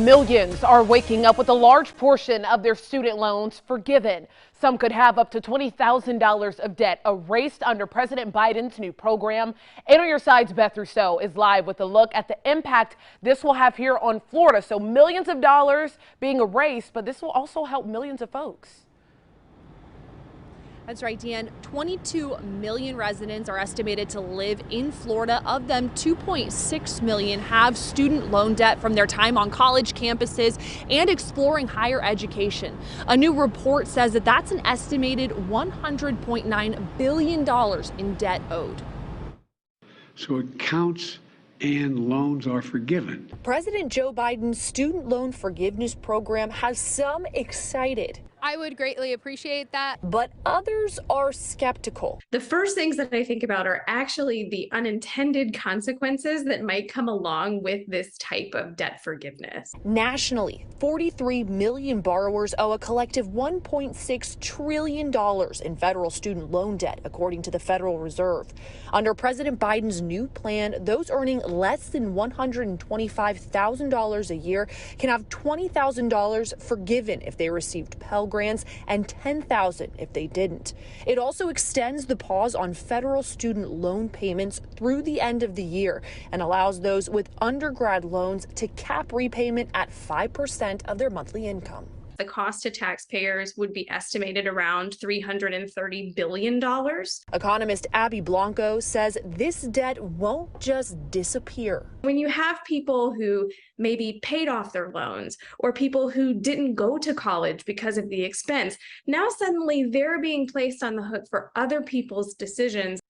Millions are waking up with a large portion of their student loans forgiven. Some could have up to $20,000 of debt erased under President Biden's new program. 8 on Your Side's Beth Rousseau is live with a look at the impact this will have here on Florida. So millions of dollars being erased, but this will also help millions of folks. That's right, Deanne. 22 million residents are estimated to live in Florida. Of them, 2.6 million have student loan debt from their time on college campuses and exploring higher education. A new report says that that's an estimated $100.9 billion in debt owed. So it counts and loans are forgiven. President Joe Biden's student loan forgiveness program has some excited. I would greatly appreciate that. But others are skeptical. The first things that I think about are actually the unintended consequences that might come along with this type of debt forgiveness. Nationally, 43 million borrowers owe a collective $1.6 trillion in federal student loan debt, according to the Federal Reserve. Under President Biden's new plan, those earning less than $125,000 a year can have $20,000 forgiven if they received Pell Grants and $10,000 if they didn't. It also extends the pause on federal student loan payments through the end of the year and allows those with undergrad loans to cap repayment at 5% of their monthly income. The cost to taxpayers would be estimated around $330 billion. Economist Abby Blanco says this debt won't just disappear. When you have people who maybe paid off their loans or people who didn't go to college because of the expense, now suddenly they're being placed on the hook for other people's decisions.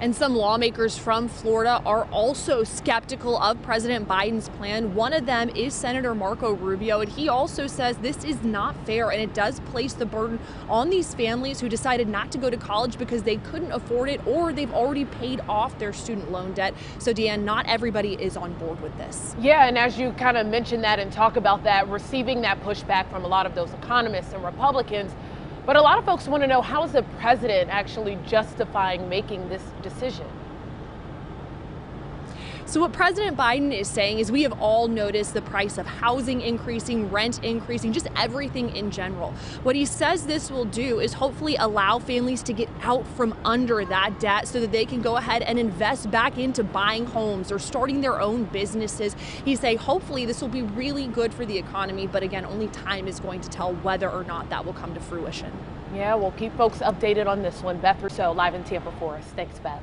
And some lawmakers from Florida are also skeptical of President Biden's plan. One of them is Senator Marco Rubio, and he also says this is not fair, and it does place the burden on these families who decided not to go to college because they couldn't afford it or they've already paid off their student loan debt. So, Deanne, not everybody is on board with this. Yeah, and as you kind of mentioned that and talk about that, receiving that pushback from a lot of those economists and Republicans. But a lot of folks want to know, how is the president actually justifying making this decision? So what President Biden is saying is we have all noticed the price of housing increasing, rent increasing, just everything in general. What he says this will do is hopefully allow families to get out from under that debt so that they can go ahead and invest back into buying homes or starting their own businesses. He's saying hopefully this will be really good for the economy, but again, only time is going to tell whether or not that will come to fruition. Yeah, we'll keep folks updated on this one. Beth Rousseau live in Tampa for us. Thanks, Beth.